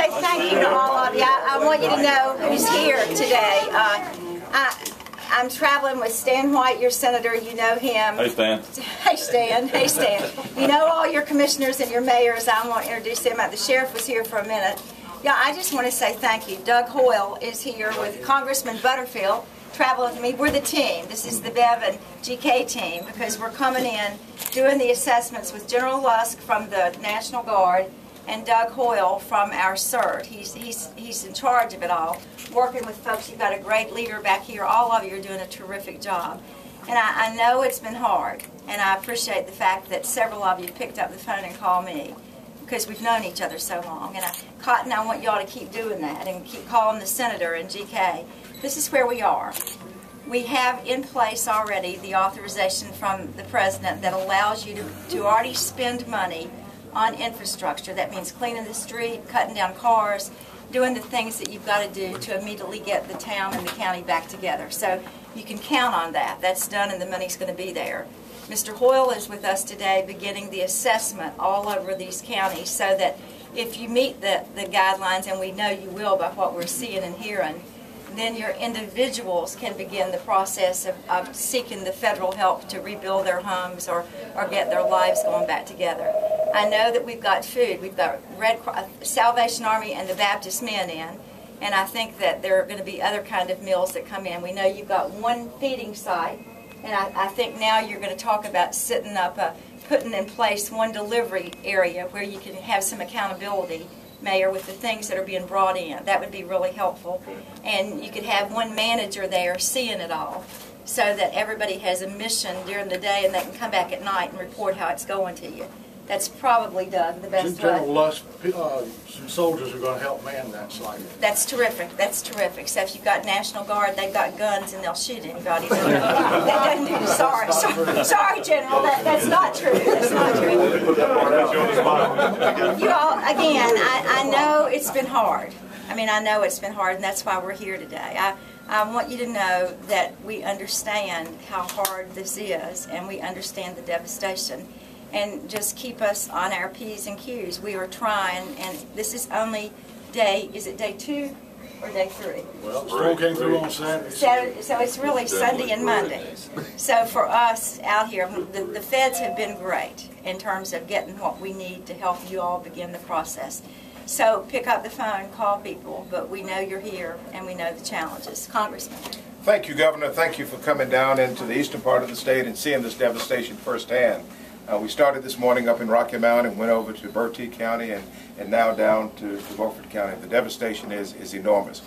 say thank you to all of you. I want you to know who's here today. I'm traveling with Stan White, your senator. You know him. Hey, Stan. Hey, Stan. Hey, Stan. You know all your commissioners and your mayors. I want to introduce them. The sheriff was here for a minute. Yeah, I just want to say thank you. Doug Hoyle is here with Congressman Butterfield, traveling with me. We're the team. This is the Bev and GK team, because we're coming in, doing the assessments with General Lusk from the National Guard and Doug Hoyle from our CERT. He's in charge of it all, working with folks. You've got a great leader back here. All of you are doing a terrific job. And I know it's been hard, and I appreciate the fact that several of you picked up the phone and called me, because we've known each other so long. And Cotton, I want y'all to keep doing that and keep calling the senator and GK. This is where we are. We have in place already the authorization from the president that allows you to already spend money on infrastructure. That means cleaning the street, cutting down cars, doing the things that you've got to do to immediately get the town and the county back together. So you can count on that. That's done, and the money's going to be there. Mr. Hoyle is with us today beginning the assessment all over these counties, so that if you meet the guidelines, and we know you will by what we're seeing and hearing, then your individuals can begin the process of seeking the federal help to rebuild their homes or get their lives going back together. I know that we've got food. We've got Salvation Army and the Baptist men in, and I think that there are going to be other kind of meals that come in. We know you've got one feeding site, and I think now you're going to talk about setting up, putting in place one delivery area where you can have some accountability, Mayor, with the things that are being brought in. That would be really helpful. And you could have one manager there seeing it all, so that everybody has a mission during the day and they can come back at night and report how it's going to you. That's probably, Doug, the best way. General Lusk, some soldiers are going to help man that site. That's terrific. That's terrific. So if you've got National Guard, they've got guns and they'll shoot anybody. That doesn't do. Sorry, General. That's not true. That's not true. You all, again, I know it's been hard. I mean, I know it's been hard, and that's why we're here today. I want you to know that we understand how hard this is, and we understand the devastation. And just keep us on our P's and Q's. We are trying, and this is only is it day 2 or day 3? Well, the storm came through on Saturday. So it's really Sunday and Monday. So for us out here, the feds have been great in terms of getting what we need to help you all begin the process. So pick up the phone, call people, but we know you're here, and we know the challenges. Congressman. Thank you, Governor. Thank you for coming down into the eastern part of the state and seeing this devastation firsthand. We started this morning up in Rocky Mount and went over to Perdue County and now down to Beaufort County. The devastation is enormous.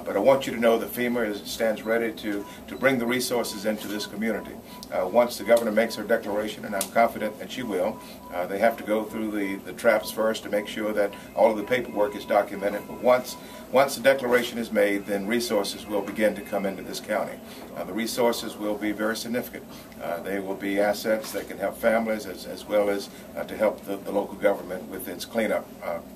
But I want you to know that FEMA stands ready to bring the resources into this community. Once the governor makes her declaration, and I'm confident that she will, they have to go through the traps first to make sure that all of the paperwork is documented. But once the declaration is made, then resources will begin to come into this county. The resources will be very significant. They will be assets that can help families as well as to help the local government with its cleanup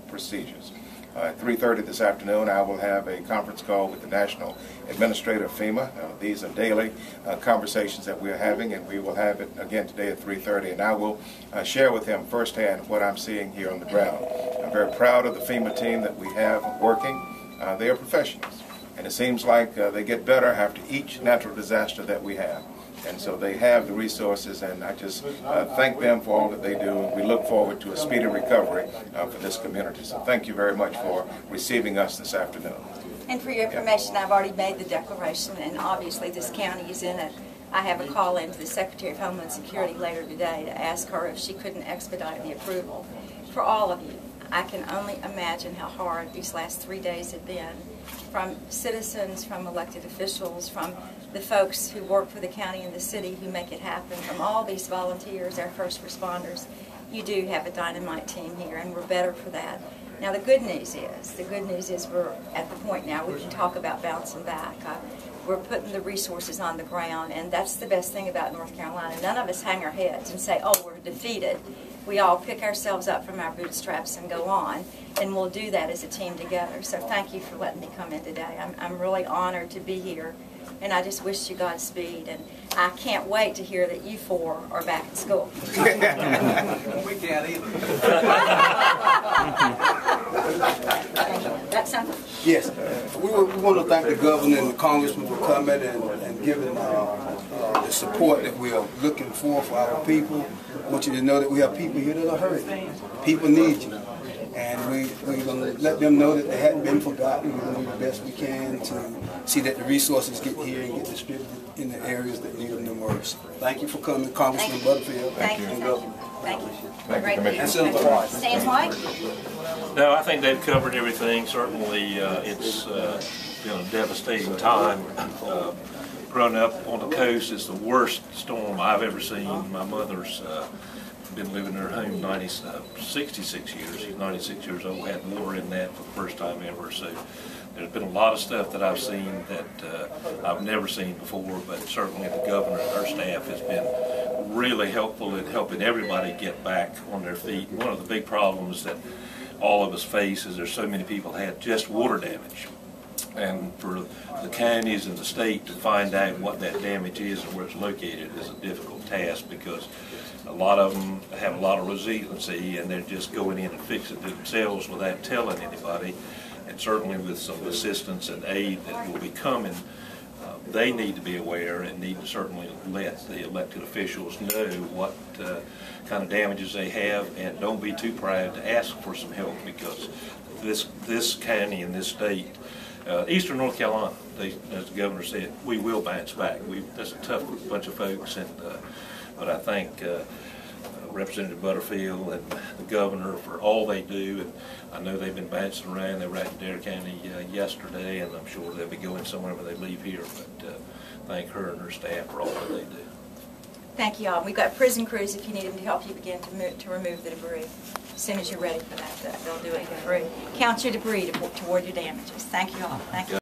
procedures. At 3:30 this afternoon, I will have a conference call with the National Administrator of FEMA. These are daily conversations that we are having, and we will have it again today at 3:30. And I will share with him firsthand what I'm seeing here on the ground. I'm very proud of the FEMA team that we have working. They are professionals, and it seems like they get better after each natural disaster that we have. And so they have the resources, and I just thank them for all that they do. And we look forward to a speedy recovery for this community. So thank you very much for receiving us this afternoon. And for your information, I've already made the declaration, and obviously this county is in it. I have a call in to the Secretary of Homeland Security later today to ask her if she couldn't expedite the approval. For all of you, I can only imagine how hard these last 3 days have been, from citizens, from elected officials, from the folks who work for the county and the city who make it happen, from all these volunteers, our first responders. You do have a dynamite team here, and we're better for that. Now the good news is we're at the point now we can talk about bouncing back. We're putting the resources on the ground, and that's the best thing about North Carolina. None of us hang our heads and say, oh, we're defeated. We all pick ourselves up from our bootstraps and go on, and we'll do that as a team together. So thank you for letting me come in today. I'm really honored to be here, and I just wish you Godspeed. And I can't wait to hear that you 4 are back at school. We can't either. something? Yes. We want to thank the governor and the congressman for coming and giving the support that we are looking for our people. I want you to know that we have people here that are hurting. People need you. And we're going to let them know that they hadn't been forgotten. We're going to do the best we can to see that the resources get here and get distributed in the areas that need them the most. Thank you for coming, Congressman Butterfield. Thank you. And Governor. Thank you. Thank you, Great. Commissioner. And Senator White. Stan's White? No, I think they've covered everything. Certainly, it's been a devastating time. Growing up on the coast, it's the worst storm I've ever seen. My mother's been living in her home 66 years. She's 96 years old, had water in that for the first time ever. So there's been a lot of stuff that I've seen that I've never seen before, but certainly the governor and her staff has been really helpful in helping everybody get back on their feet. One of the big problems that all of us face is there's so many people had just water damage. And for the counties and the state to find out what that damage is and where it's located is a difficult task, because a lot of them have a lot of resiliency and they're just going in and fixing it themselves without telling anybody. And certainly with some assistance and aid that will be coming, they need to be aware and need to certainly let the elected officials know what kind of damages they have, and don't be too proud to ask for some help, because this county and this state, Eastern North Carolina, as the governor said, we will bounce back. That's a tough bunch of folks, but I thank Representative Butterfield and the governor for all they do. And I know they've been bouncing around. They were out in Dare County yesterday, and I'm sure they'll be going somewhere when they leave here. But thank her and her staff for all that they do. Thank you all. We've got prison crews if you need them to help you begin to remove the debris. As soon as you're ready for that, they'll do it for free. Count your debris toward your damages. Thank you all. Thank you.